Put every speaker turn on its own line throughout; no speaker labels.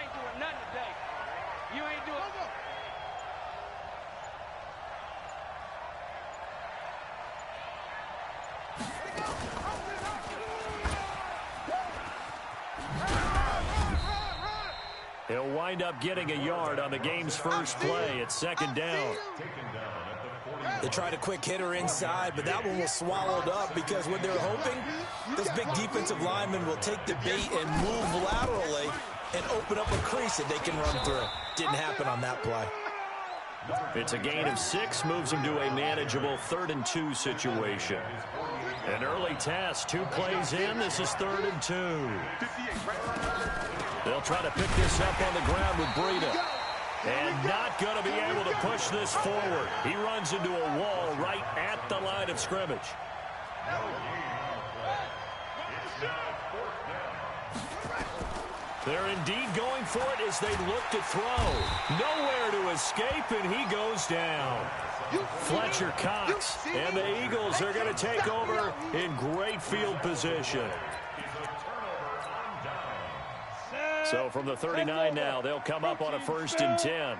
ain't doing nothing today. You ain't doing nothing.
He'll wind up getting a yard on the game's first play. It's second down.
They tried a quick hitter inside, but that one was swallowed up because what they're hoping, those big defensive linemen will take the bait and move laterally and open up a crease that they can run through. Didn't happen on that play.
It's a gain of 6, moves them to a manageable 3rd and 2 situation. An early test, 2 plays in. This is 3rd and 2. They'll try to pick this up on the ground with Breida. And not going to be able to push this forward. He runs into a wall right at the line of scrimmage. They're indeed going for it as they look to throw. Nowhere to escape, and he goes down. Fletcher Cox, and the Eagles are going to take over in great field position. So from the 39 now, they'll come up on a 1st and 10.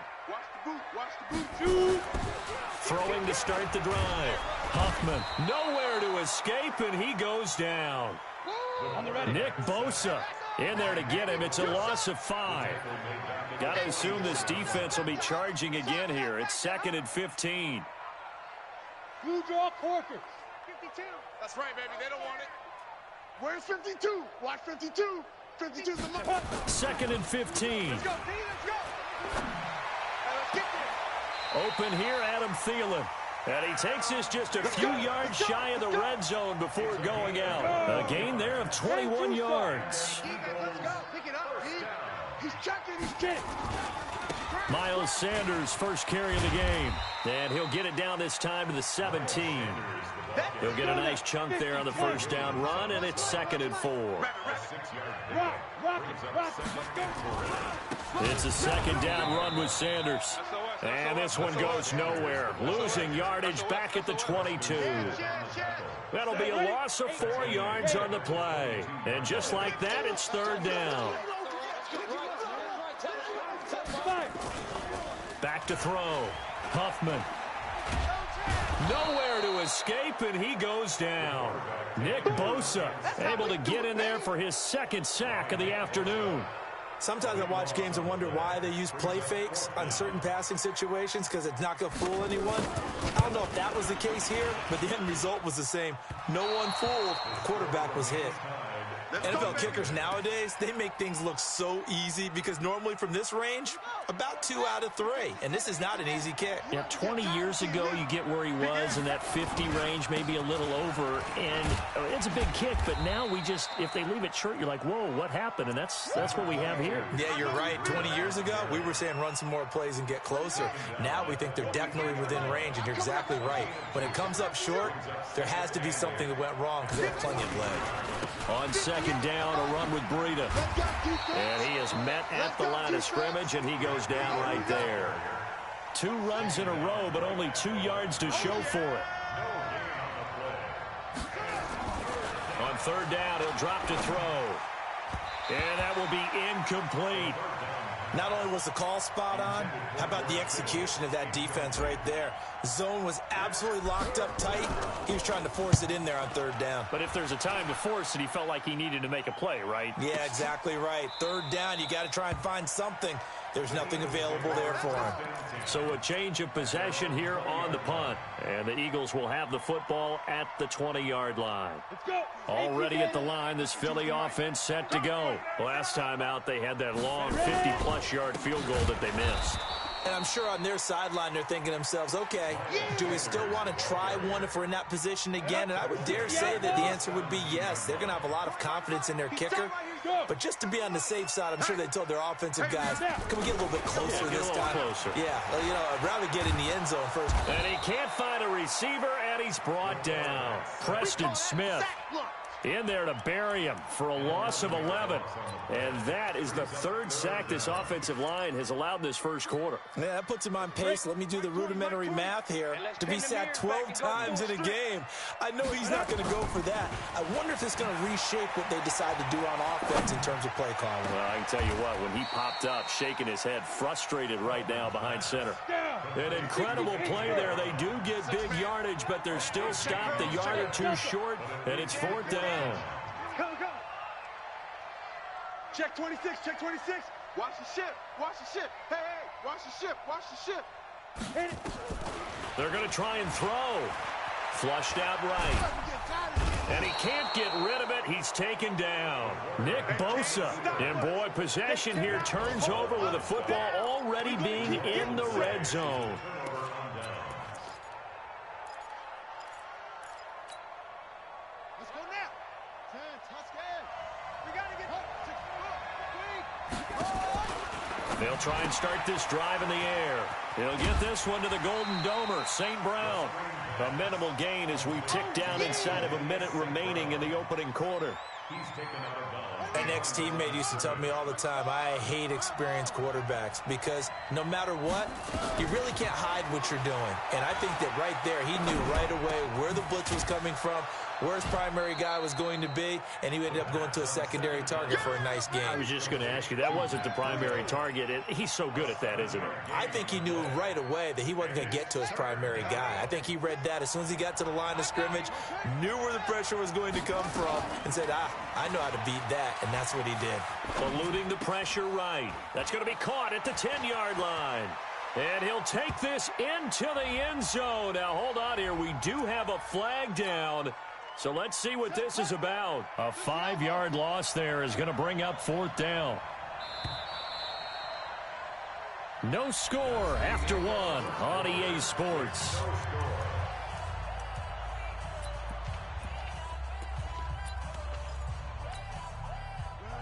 Throwing to start the drive. Huffman, nowhere to escape, and he goes down. Nick Bosa in there to get him. It's a loss of 5. Got to assume this defense will be charging again here. It's 2nd and 15.
Blue draw quarters. 52.
That's right, baby. They don't want it.
Where's 52? Watch 52. 52's the mark.
2nd and 15.
Let's go, D. Let's go. Let's get there.
Open here, Adam Thielen. And he takes this just a few yards shy of the red zone before going out. A gain there of 21 yards.
Let's go. Pick it up, D. He's checking his kick.
Miles Sanders first carry of the game. And he'll get it down this time to the 17. He'll get a nice chunk there on the first down run, and it's 2nd and 4. It's a 2nd down run with Sanders. And this one goes nowhere. Losing yardage back at the 22. That'll be a loss of 4 yards on the play. And just like that, it's 3rd down. Back to throw. Huffman. Nowhere to escape, and he goes down. Nick Bosa able to get in there for his 2nd sack of the afternoon.
Sometimes I watch games and wonder why they use play fakes on certain passing situations because it's not going to fool anyone. I don't know if that was the case here, but the end result was the same. No one fooled. The quarterback was hit. NFL kickers nowadays, they make things look so easy because normally from this range, about 2 out of 3. And this is not an easy kick.
Yeah, 20 years ago, you get where he was in that 50 range, maybe a little over. And it's a big kick, but now we just, if they leave it short, you're like, whoa, what happened? And that's what we have here.
Yeah, you're right. 20 years ago, we were saying run some more plays and get closer. Now we think they're definitely within range, and you're exactly right. When it comes up short, there has to be something that went wrong because they have plenty of leg.
On 2nd down, a run with Breida. And he is met at the line of scrimmage, and he goes down right there. 2 runs in a row, but only 2 yards to show for it. On 3rd down, he'll drop to throw. And that will be incomplete.
Not only was the call spot on, how about the execution of that defense right there? The zone was absolutely locked up tight. He was trying to force it in there on 3rd down.
But if there's a time to force it, he felt like he needed to make a play, right?
Yeah, exactly right. 3rd down, you got to try and find something. There's nothing available there for him.
So a change of possession here on the punt. And the Eagles will have the football at the 20-yard line. Already at the line, this Philly offense set to go. Last time out, they had that long 50-plus yard field goal that they missed.
And I'm sure on their sideline, they're thinking to themselves, okay, do we still want to try one if we're in that position again? And I would dare say that the answer would be yes. They're going to have a lot of confidence in their kicker. But just to be on the safe side, I'm sure they told their offensive guys, can we get a little bit closer this time?
Closer.
Yeah, well, you know, I'd rather get in the end zone first.
And he can't find a receiver, and he's brought down. Preston Smith. In there to bury him for a loss of 11. And that is the third sack this offensive line has allowed this first quarter.
Yeah, that puts him on pace. Let me do the rudimentary math here. To be sacked 12 times in a game, I know he's not going to go for that. I wonder if it's going to reshape what they decide to do on offense in terms of play calling.
Well, I can tell you what, when he popped up, shaking his head, frustrated right now behind center. An incredible play there. They do get big yardage, but they're still stopped a yard or two short, and it's fourth down.
Go. Check 26, check 26. Watch the ship, watch the ship. Hey, watch the ship, watch the ship. Hit it.
They're going to try and throw. Flushed out right. And he can't get rid of it. He's taken down. Nick Bosa. And, boy, possession here turns over with the football already being in the red zone.
Let's go now. 10, Tuscan. We got to get
They'll try and start this drive in the air. He'll get this one to the Golden Domer, St. Brown. A minimal gain as we tick down inside of a minute remaining in the opening quarter.
An ex-teammate used to tell me all the time, I hate experienced quarterbacks because no matter what, you really can't hide what you're doing. And I think that right there, he knew right away where the blitz was coming from, where his primary guy was going to be, and he ended up going to a secondary target for a nice game.
I was just going to ask you, that wasn't the primary target. He's so good at that, isn't he?
I think he knew right away that he wasn't going to get to his primary guy. I think he read that as soon as he got to the line of scrimmage, knew where the pressure was going to come from, and said, I know how to beat that, and that's what he did.
Eluding the pressure right. That's going to be caught at the 10-yard line. And he'll take this into the end zone. Now, hold on here. We do have a flag down. So let's see what this is about. A 5-yard loss there is going to bring up fourth down. No score after one on EA Sports.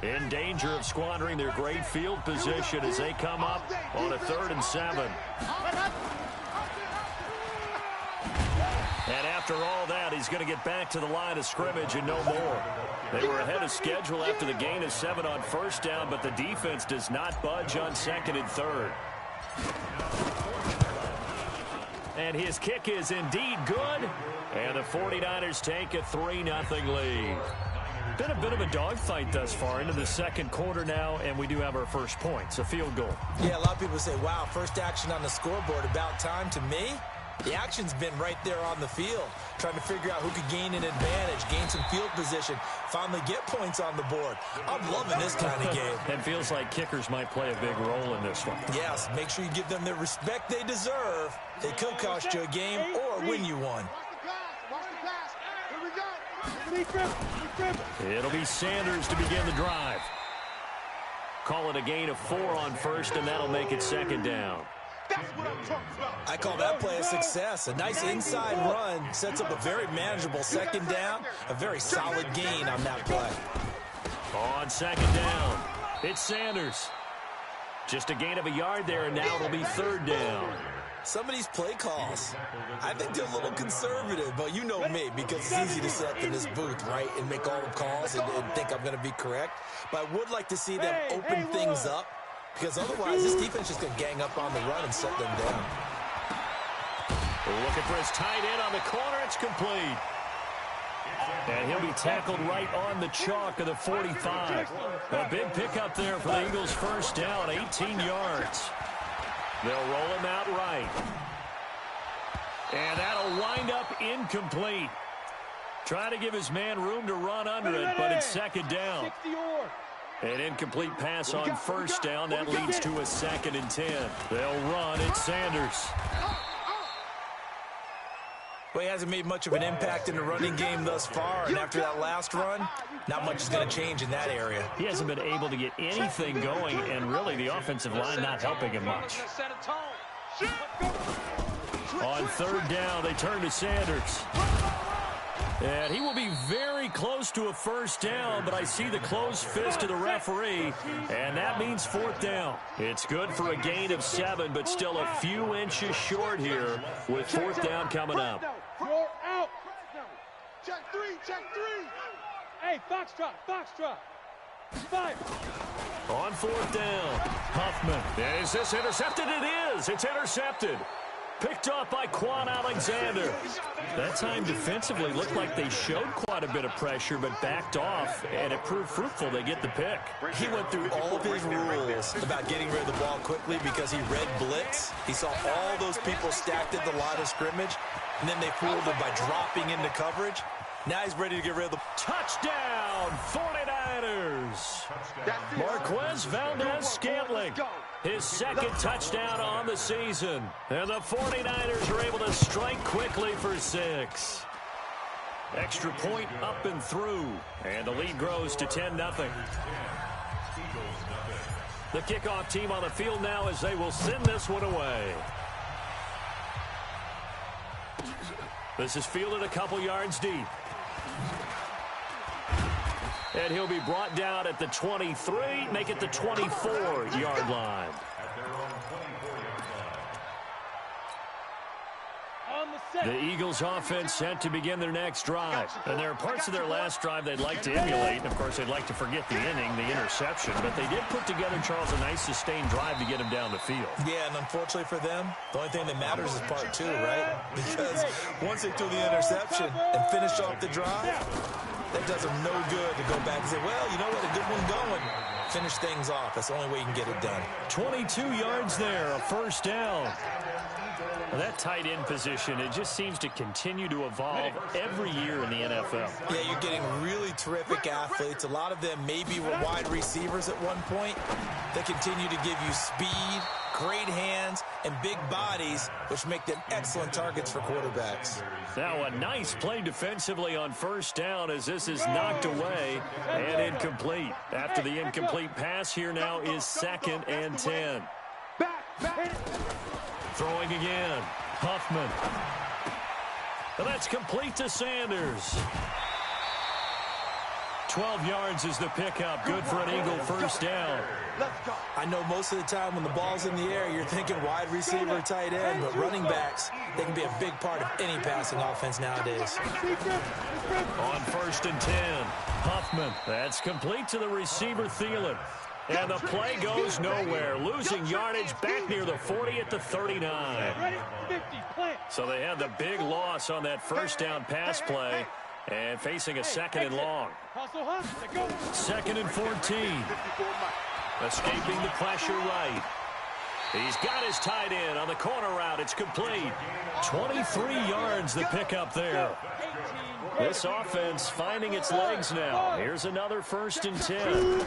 In danger of squandering their great field position as they come up on a 3rd and 7. And after all that, he's going to get back to the line of scrimmage and no more. They were ahead of schedule after the gain of 7 on first down, but the defense does not budge on 2nd and 3rd. And his kick is indeed good. And the 49ers take a 3-0 lead. Been a bit of a dogfight thus far into the second quarter now, and we do have our first points, a field goal.
Yeah, a lot of people say, wow, first action on the scoreboard, about time. To me, the action's been right there on the field, trying to figure out who could gain an advantage, gain some field position, finally get points on the board. I'm loving this kind of game.
It feels like kickers might play a big role in this one.
Yes, make sure you give them the respect they deserve. They could cost you a game or win you one.
Watch the pass. Here we go.
It'll be Sanders to begin the drive. Call it a gain of 4 on first, and that'll make it 2nd down.
That's what I'm talking about.
I call that play a success. A nice inside run sets up a very manageable 2nd down, a very solid gain on that play.
On 2nd down, it's Sanders. Just a gain of a yard there, and now it'll be 3rd down.
Some of these play calls, I think they're a little conservative, but you know me, because it's easy to sit up in this booth, right, and make all the calls and think I'm going to be correct. But I would like to see them open things up, because otherwise this defense is going to gang up on the run and shut them down.
Looking for his tight end on the corner. It's complete. And he'll be tackled right on the chalk of the 45. A big pickup there for the Eagles' first down, 18 yards. They'll roll him out right. And that'll wind up incomplete. Try to give his man room to run under it, but it's 2nd down. An incomplete pass on first down. That leads to a 2nd and 10. They'll run. It's Sanders.
Well, he hasn't made much of an impact in the running game thus far, and after that last run, not much is going to change in that area.
He hasn't been able to get anything going, and really the offensive line not helping him much. On 3rd down, they turn to Sanders. And he will be very close to a first down, but I see the closed fist of the referee, and that means 4th down. It's good for a gain of 7, but still a few inches short here with 4th down coming up.
You're out. Check 3, check 3.
Hey, foxtrot, foxtrot. Fire.
On fourth down, Huffman. Is this intercepted? It is. It's intercepted. Picked off by Quan Alexander. That time defensively looked like they showed quite a bit of pressure, but backed off, and it proved fruitful. They get the pick.
He went through all of his rules about getting rid of the ball quickly because he read blitz. He saw all those people stacked at the line of scrimmage, and then they fooled him by dropping into coverage. Now he's ready to get rid of the...
Touchdown, 49ers. Marquez Valdez-Scantling. His second touchdown on the season. And the 49ers are able to strike quickly for 6. Extra point up and through. And the lead grows to 10-0. The kickoff team on the field now as they will send this one away. This is fielded a couple yards deep. And he'll be brought down at the 23, make it the 24-yard line. The Eagles offense set to begin their next drive. And there are parts of their last drive they'd like to emulate. And, of course, they'd like to forget the inning, the interception. But they did put together, Charles, a nice sustained drive to get him down the field.
Yeah, and unfortunately for them, the only thing that matters is part 2, right? Because once they threw the interception and finished off the drive, that does them no good to go back and say, well, you know what, a good one going. Finish things off. That's the only way you can get it done.
22 yards there, a first down. Well, that tight end position, it just seems to continue to evolve every year in the NFL.
Yeah, you're getting really terrific athletes. A lot of them maybe were wide receivers at one point. They continue to give you speed, great hands, and big bodies, which make them excellent targets for quarterbacks.
Now a nice play defensively on first down as this is knocked away and incomplete. After the incomplete pass, here now is 2nd and 10. Throwing again, Huffman. And that's complete to Sanders. 12 yards is the pickup. Good for an Eagle first down.
I know most of the time when the ball's in the air, you're thinking wide receiver, tight end, but running backs, they can be a big part of any passing offense nowadays.
On 1st and 10, Huffman. That's complete to the receiver, Thielen. And the play goes nowhere. Losing yardage back near the 40 at the 39. So they had the big loss on that first down pass play. And facing a 2nd and long. 2nd and 14. Escaping the pressure right. He's got his tight end on the corner route. It's complete. 23 yards the pickup there. This offense finding its legs now. Here's another 1st and 10.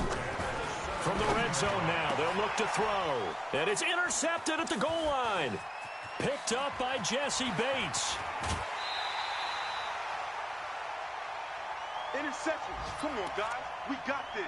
From the red zone now, they'll look to throw. And it's intercepted at the goal line. Picked up by Jesse Bates.
Interception. Come on, guys. We got this.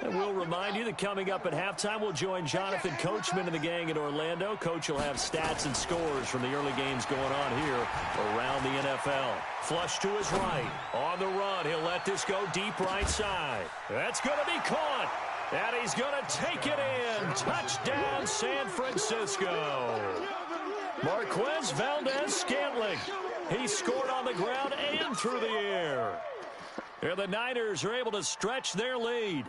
And we'll remind you that coming up at halftime, we'll join Jonathan Coachman and the gang in Orlando. Coach will have stats and scores from the early games going on here around the NFL. Flush to his right. On the run, he'll let this go deep right side. That's going to be caught. And he's going to take it in. Touchdown, San Francisco. Marquez Valdez-Scantling. He scored on the ground and through the air. And the Niners are able to stretch their lead.